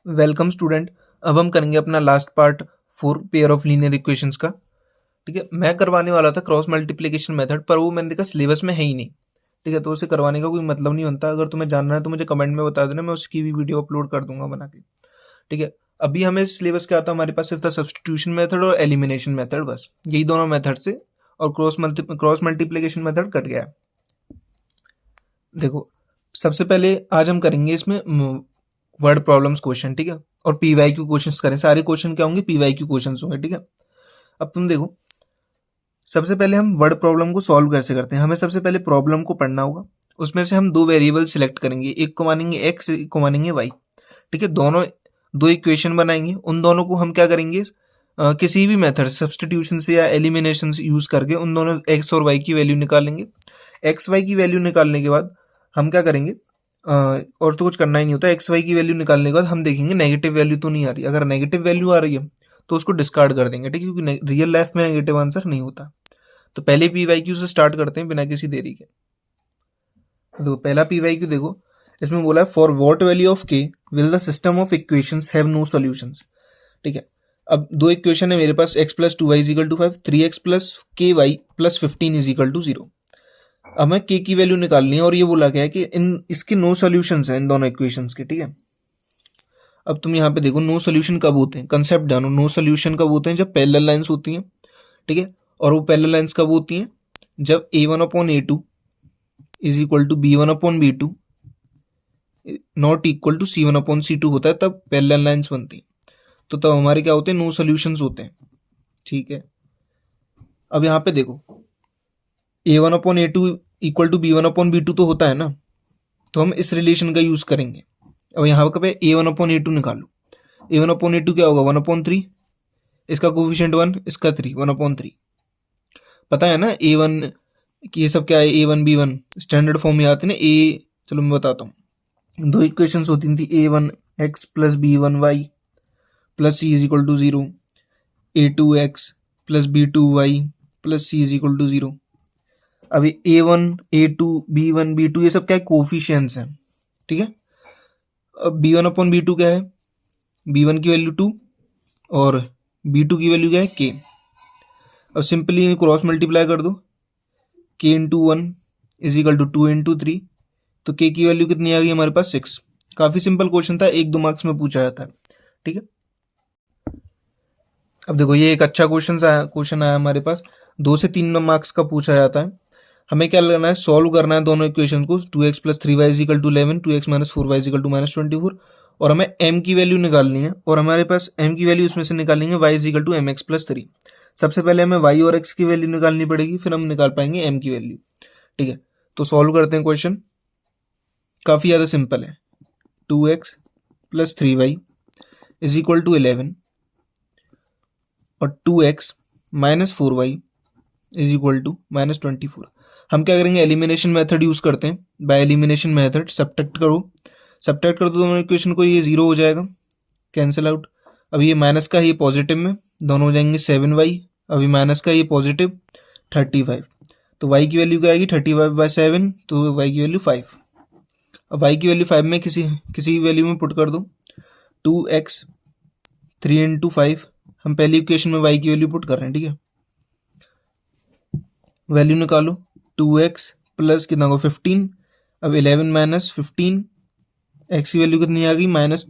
Welcome student. अब हम करेंगे अपना last part for pair of linear equations का। ठीक है, मैं करवाने वाला था क्रॉस मल्टीप्लिकेशन मेथड, पर वो मैंने देखा सिलेबस में है ही नहीं। ठीक है, तो उसे करवाने का कोई मतलब नहीं बनता। अगर तुम्हें जानना है तो मुझे कमेंट में बता देना, मैं उसकी भी वीडियो अपलोड कर दूंगा बना के। ठीक है, अभी हमें सिलेबस क्या आता है, हमारे पास सिर्फ था सब्सटीट्यूशन मेथड और एलिमिनेशन मेथड, बस यही दोनों मेथड से। और क्रॉस मल्टीप्लिकेशन मेथड कट गया है। देखो, सबसे पहले आज हम करेंगे इसमें वर्ड प्रॉब्लम्स क्वेश्चन। ठीक है, और पीवाईक्यू क्वेश्चंस करें। सारे क्वेश्चन क्या होंगे, पीवाईक्यू क्वेश्चंस होंगे। ठीक है, अब तुम देखो, सबसे पहले हम वर्ड प्रॉब्लम को सॉल्व कैसे करते हैं। हमें सबसे पहले प्रॉब्लम को पढ़ना होगा, उसमें से हम दो वेरिएबल सिलेक्ट करेंगे, एक को मानेंगे एक्स, एक को मानेंगे वाई। ठीक है, दोनों दो इक्वेशन बनाएंगे, उन दोनों को हम क्या करेंगे, किसी भी मेथड सब्सटीट्यूशन से या एलिमिनेशन से यूज करके उन दोनों एक्स और वाई की वैल्यू निकाल लेंगे। एक्स वाई की वैल्यू निकालने के बाद हम क्या करेंगे, और तो कुछ करना ही नहीं होता। एक्स वाई की वैल्यू निकालने के बाद हम देखेंगे नेगेटिव वैल्यू तो नहीं आ रही। अगर नेगेटिव वैल्यू आ रही है तो उसको डिस्कार्ड कर देंगे। ठीक है, क्योंकि रियल लाइफ में नेगेटिव आंसर नहीं होता। तो पहले पी वाई क्यू से स्टार्ट करते हैं बिना किसी देरी के। तो पहला पी वाई क्यू देखो, इसमें बोला है for what value of k will the system of equations have no solutions. ठीक है, अब दो इक्वेशन है मेरे पास, x plus two y is equal to 5, 3x plus k y plus 15 is equal to 0। अब हमें के की वैल्यू निकालनी है, और ये बोला गया है कि इन इसके नो सॉल्यूशंस हैं इन दोनों इक्वेशंस के। ठीक है, अब तुम यहाँ पे देखो, नो सॉल्यूशन कब होते हैं, कंसेप्ट जानो। नो सॉल्यूशन कब होते हैं, जब पैरेलल लाइंस होती हैं। ठीक है, और वो पैरेलल लाइंस कब होती हैं, जब a1/a2 is equal to b1/b2 not equal to c1/c2 होता है, तब पैरेलल लाइंस बनती हैं। तो तब हमारे क्या होते हैं, नो सॉल्यूशंस होते हैं। ठीक है, अब यहाँ पे देखो, a1/a2 इक्वल टू b1/b2 तो होता है ना, तो हम इस रिलेशन का यूज करेंगे। अब यहाँ पे a1/a2 निकालो। a1/a2 क्या होगा, 1/3। इसका कोफिशिएंट 1, इसका 3, 1/3। पता है ना a1 कि ये सब क्या है, a1 b1 स्टैंडर्ड फॉर्म में आते हैं ना। चलो मैं बताता हूँ, दो इक्वेशंस होती थी, a1x plus b1y plus c is equal to 0, a2x plus b2y plus c is equal to 0। अभी a1 a2 b1 b2 ये सब क्या है, कोफिशिएंट्स हैं। ठीक है, अब b1/b2 क्या है, b1 की वैल्यू 2 और b2 की वैल्यू क्या है, k। अब सिंपली क्रॉस मल्टीप्लाई कर दो, k into 1 is equal to 2 into 3, तो k की वैल्यू कितनी आ गई हमारे पास, 6। काफ़ी सिंपल क्वेश्चन था, 1-2 मार्क्स में पूछा जाता है। ठीक है, अब देखो ये एक अच्छा क्वेश्चन आया हमारे पास, 2 से 3 मार्क्स का पूछा जाता है। हमें क्या करना है, सॉल्व करना है दोनों इक्वेशन को। 2x plus 3y is equal to 11, 2x minus 4y is equal to minus 24, और हमें m की वैल्यू निकालनी है। और हमारे पास m की वैल्यू इसमें से निकालेंगे, y is equal to m x plus 3। सबसे पहले हमें y और x की वैल्यू निकालनी पड़ेगी, फिर हम निकाल पाएंगे m की वैल्यू। ठीक है, तो सॉल्व करते हैं क्वेश्चन, काफ़ी ज़्यादा सिंपल है। 2x plus 3y is equal to 11 और 2x minus 4y is equal to minus 24। हम क्या करेंगे, एलिमिनेशन मेथड यूज़ करते हैं। बाय एलिमिनेशन मेथड सब्ट्रैक्ट करो दोनों इक्वेशन को, ये 0 हो जाएगा, कैंसिल आउट। अब ये माइनस का, ये पॉजिटिव में, दोनों हो जाएंगे 7y। अभी माइनस का, ये पॉजिटिव 35। तो y की वैल्यू क्या आएगी, 35/7, तो y की वैल्यू 5। अब y की वैल्यू 5 में किसी वैल्यू में पुट कर दो। 2x 3 इंटू 5, हम पहली इक्वेशन में y की वैल्यू पुट कर रहे हैं। ठीक है, वैल्यू निकालो, 2x प्लस कितना होगा 15। अब 11 माइनस 15, x की वैल्यू कितनी आ गई, माइनस,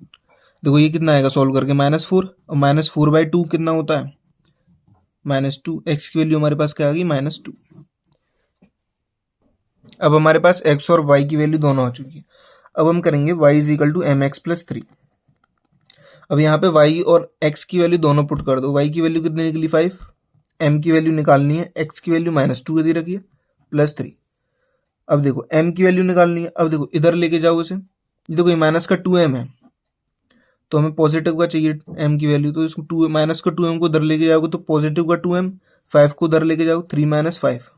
देखो ये कितना आएगा सॉल्व करके, -4, और -4/2 कितना होता है, -2। x की वैल्यू हमारे पास क्या आ गई, -2। अब हमारे पास x और y की वैल्यू दोनों आ चुकी है। अब हम करेंगे y is equal to m x plus 3। अब यहाँ पे y और x की वैल्यू दोनों पुट कर दो। y की वैल्यू कितनी निकली, 5। m की वैल्यू निकालनी है, x की वैल्यू -2 दे रखी है, +3। अब देखो m की वैल्यू निकालनी है। अब देखो इधर लेके जाओ इसे, देखो ये माइनस का 2m है, तो हमें पॉजिटिव का चाहिए m की वैल्यू, तो इसको 2 माइनस का 2m को इधर लेके जाओगे तो पॉजिटिव का 2m, 5 को इधर लेके जाओ, 3 माइनस 5,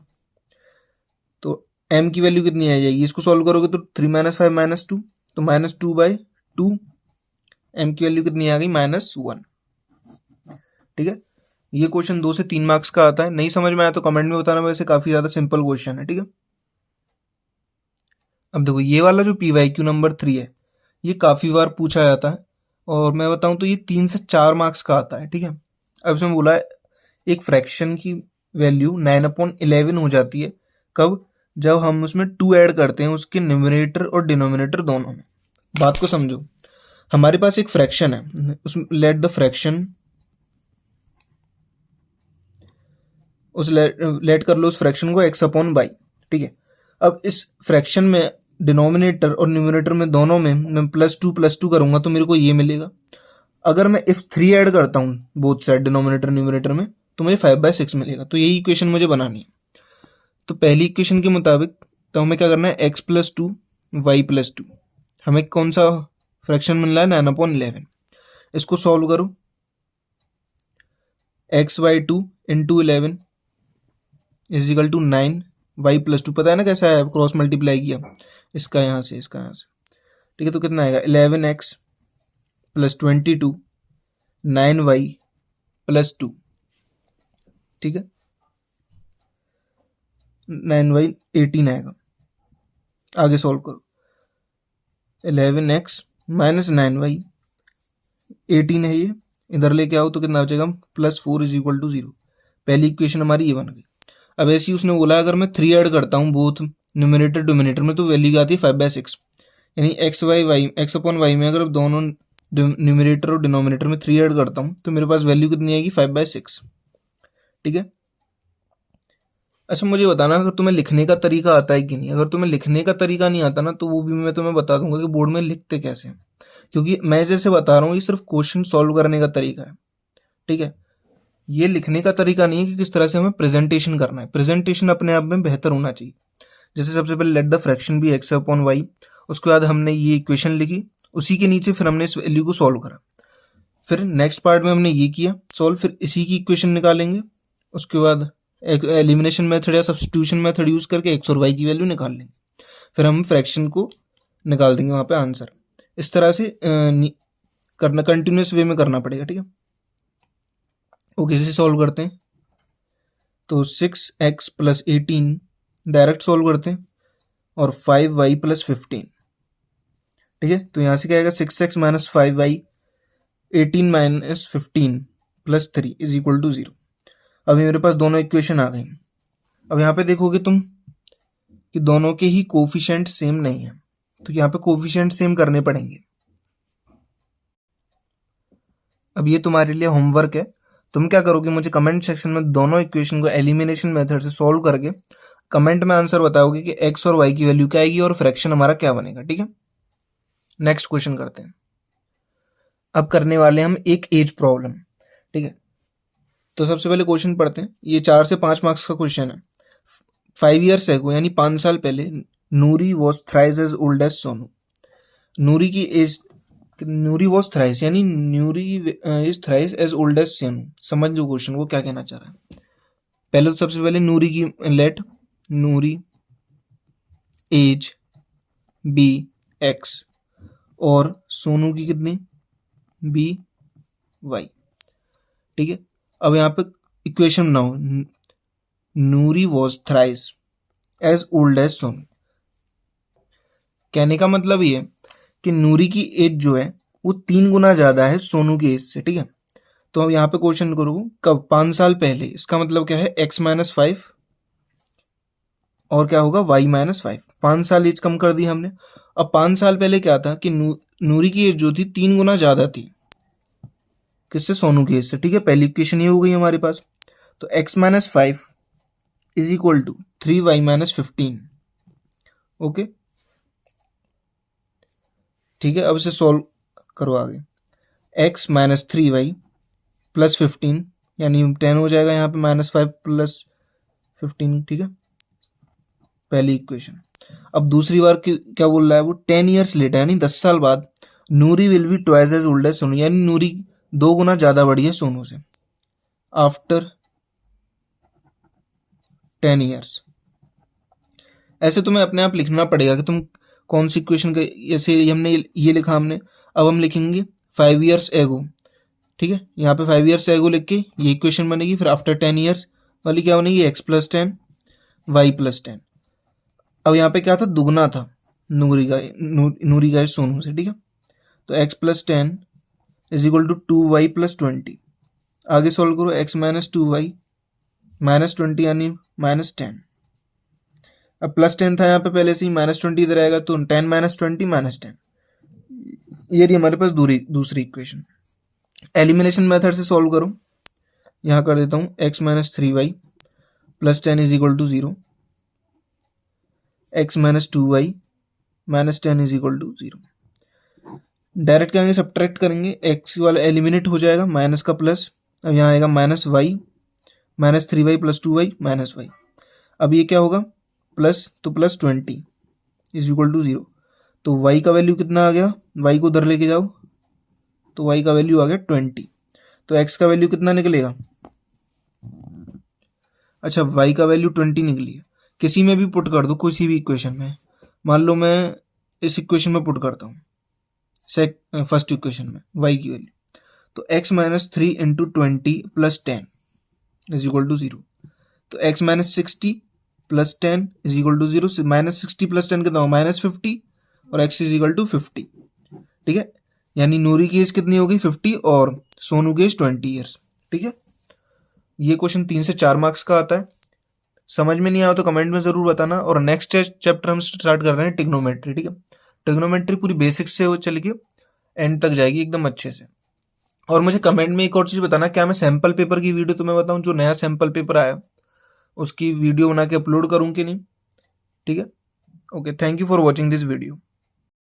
तो m की वैल्यू कितनी आ जाएगी, इसको सॉल्व करोगे तो 3 माइनस 5 -2, तो -2/2। m की वैल्यू कितनी आ गई, -1। ठीक है, ये क्वेश्चन 2 से 3 मार्क्स का आता है। नहीं समझ में आया तो कमेंट में बताना, वैसे काफ़ी ज़्यादा सिंपल क्वेश्चन है। ठीक है, अब देखो ये वाला जो पी वाई क्यू नंबर 3 है, ये काफ़ी बार पूछा जाता है, और मैं बताऊं तो ये 3 से 4 मार्क्स का आता है, ठीक है। अब इसमें बोला है एक फ्रैक्शन की वैल्यू 9/11 हो जाती है कब, जब हम उसमें 2 ऐड करते हैं उसके न्यूमरेटर और डिनोमिनेटर दोनों में। बात को समझो, हमारे पास एक फ्रैक्शन है, उसमें लेट द फ्रैक्शन, उस लेट कर लो उस फ्रैक्शन को x/y, ठीक है। अब इस फ्रैक्शन में डिनोमिनेटर और न्यूमरेटर में दोनों में मैं +2 करूंगा तो मेरे को ये मिलेगा। अगर मैं इफ 3 ऐड करता हूँ बोथ साइड डिनोमिनेटर न्यूमरेटर में तो मुझे 5/6 मिलेगा। तो यही इक्वेशन मुझे बनानी है। तो पहली इक्वेशन के मुताबिक तो हमें क्या करना है, x+2 y+2, हमें कौन सा फ्रैक्शन मिल रहा है, 9/11। इसको सॉल्व करो, x/2 × 11 = 9, y+2 पता है ना कैसा है, क्रॉस मल्टीप्लाई किया इसका यहाँ से इसका यहाँ से, ठीक है। तो कितना आएगा, 11x + 22 9y+2, ठीक है। 9y 18 आएगा। आगे सॉल्व करो, 11x - 9y 18 है, ये इधर लेके आओ तो कितना बचेगा, +4 = 0। पहली इक्वेशन हमारी ये बन गई। अब ऐसे ही उसने बोला अगर मैं 3 ऐड करता हूँ बोथ न्यूमरेटर डिनोमिनेटर में तो वैल्यू क्या आती है, 5/6। यानी x/y में अगर दोनों न्यूमरेटर और डिनोमिनेटर में 3 ऐड करता हूँ तो मेरे पास वैल्यू कितनी आएगी, 5/6, ठीक है। अच्छा मुझे बताना अगर तुम्हें लिखने का तरीका आता है कि नहीं। अगर तुम्हें लिखने का तरीका नहीं आता ना तो वो भी मैं तुम्हें बता दूंगा कि बोर्ड में लिखते कैसे हैं, क्योंकि मैं जैसे बता रहा हूँ ये सिर्फ क्वेश्चन सॉल्व करने का तरीका है, ठीक है। ये लिखने का तरीका नहीं है कि किस तरह से हमें प्रेजेंटेशन करना है। प्रेजेंटेशन अपने आप में बेहतर होना चाहिए। जैसे सबसे पहले let the fraction B x/y, उसके बाद हमने ये इक्वेशन लिखी, उसी के नीचे फिर हमने इस वैल्यू को सॉल्व करा। फिर नेक्स्ट पार्ट में हमने ये किया सॉल्व, फिर इसी की इक्वेशन निकालेंगे। उसके बाद एक एलिमिनेशन मेथड या सब्स्टिट्यूशन मेथड यूज करके x और y की वैल्यू निकाल लेंगे। फिर हम फ्रैक्शन को निकाल देंगे वहाँ पे आंसर। इस तरह से करना, कंटिन्यूस वे में करना पड़ेगा, ठीक है। ओके, इसे सॉल्व करते हैं तो 6x + 18 डायरेक्ट सॉल्व करते हैं और 5y + 15, ठीक है। तो यहाँ से क्या आएगा, 6x - 5y 18 - 15 + 3 = 0। अभी मेरे पास दोनों इक्वेशन आ गई। अब यहाँ पे देखोगे तुम कि दोनों के ही कोफिशिएंट सेम नहीं है, तो यहाँ पे कोफिशिएंट सेम करने पड़ेंगे। अब ये तुम्हारे लिए होमवर्क है। तुम क्या करोगे, मुझे कमेंट सेक्शन में दोनों इक्वेशन को एलिमिनेशन मेथड से सॉल्व करके कमेंट में आंसर बताओगे कि x और y की वैल्यू क्या आएगी और फ्रैक्शन हमारा क्या बनेगा, ठीक है। नेक्स्ट क्वेश्चन करते हैं। अब करने वाले हम एक एज प्रॉब्लम, ठीक है। तो सबसे पहले क्वेश्चन पढ़ते हैं। ये 4 से 5 मार्क्स का क्वेश्चन है। 5 years ago यानी 5 साल पहले Noori was thrice as old as Sonu. Noori की एज, नूरी वॉज थ्राइस यानी Noori is thrice as old as Sonu. समझ लो क्वेश्चन को क्या कहना चाह रहा है। पहले तो सबसे पहले नूरी की लेट नूरी एज बी एक्स और सोनू की कितनी बी वाई, ठीक है। अब यहाँ पे इक्वेशन बनाओ, Noori was thrice as old as Sonu. कहने का मतलब ये कि नूरी की एज जो है वो 3 गुना ज़्यादा है सोनू की एज से, ठीक है। तो अब यहाँ पे क्वेश्चन करो कब, 5 साल पहले। इसका मतलब क्या है, x - 5 और क्या होगा y - 5। 5 साल एज कम कर दी हमने। अब 5 साल पहले क्या था कि नूरी की एज जो थी 3 गुना ज़्यादा थी किससे, सोनू की एज से, ठीक है। पहली इक्वेशन ये हो गई हमारे पास। तो x - 5 = 3y - 15, ओके, ठीक है। अब इसे सॉल्व करो आगे। x - 3y + 15 यानी 10 हो जाएगा यहाँ पे, -5 + 15, ठीक है, पहली इक्वेशन। अब दूसरी बार क्या बोल रहा है वो, 10 years लेटर यानी 10 साल बाद Noori will be twice as old as Sonu, यानी नूरी 2 गुना ज़्यादा बड़ी है सोनू से आफ्टर 10 years। ऐसे तुम्हें अपने आप लिखना पड़ेगा कि तुम कौन सी इक्वेशन का, जैसे हमने ये लिखा हमने, अब हम लिखेंगे 5 years एगो, ठीक है। यहाँ पे 5 years एगो लिख के ये इक्वेशन बनेगी। फिर आफ्टर 10 years वाली क्या बनेगी, x + 10 y + 10। अब यहाँ पे क्या था, दुगना था नूरी का सोनू से, ठीक है। तो x + 10 is equal to 2y plus 20। आगे सॉल्व करो, x माइनस 2y माइनस 20 यानी माइनस 10। अब प्लस 10 था यहाँ पे पहले से ही, माइनस 20 इधर आएगा तो 10 माइनस 20 माइनस 10। ये रही हमारे पास दूसरी इक्वेशन। एलिमिनेशन मेथड से सॉल्व करो, यहाँ कर देता हूँ x minus 3y plus 10 is equal to 0, x minus 2y minus 10 is equal to 0। Direct करेंगे, सब्ट्रैक्ट करेंगे, x वाला एलिमिनेट हो जाएगा, माइनस का प्लस। अब यहाँ आएगा minus y minus 3y plus 2y minus y। अब ये क्या होगा, प्लस, तो प्लस 20 इज इक्वल टू 0। तो y का वैल्यू कितना आ गया, y को उधर लेके जाओ तो y का वैल्यू आ गया 20। तो x का वैल्यू कितना निकलेगा, अच्छा y का वैल्यू 20 निकली है। किसी में भी पुट कर दो, किसी भी इक्वेशन में। मान लो मैं इस इक्वेशन में पुट करता हूँ फर्स्ट इक्वेशन में y की वैल्यू, तो x minus 3 into 20 plus 10 is equal to 0। तो x minus 60 plus 10 is equal to 0। Minus 60 plus 10 कितना हो, माइनस 50, और x इज इक्वल टू 50। ठीक है, यानी नूरी की एज कितनी होगी 50 और सोनू की एज 20 ईयर्स। ठीक है, ये क्वेश्चन 3 से 4 मार्क्स का आता है। समझ में नहीं आया तो कमेंट में ज़रूर बताना। और नेक्स्ट चैप्टर हम स्टार्ट कर रहे हैं टिग्नोमेट्री। ठीक है, टिग्नोमेट्री पूरी बेसिक्स से वो चल के एंड तक जाएगी एकदम अच्छे से। और मुझे कमेंट में एक और चीज़ बताना, क्या मैं सैम्पल पेपर की वीडियो तुम्हें बताऊं, जो नया सैम्पल पेपर आया उसकी वीडियो बना के अपलोड करूं कि नहीं। ठीक है, okay, thank you for watching this video.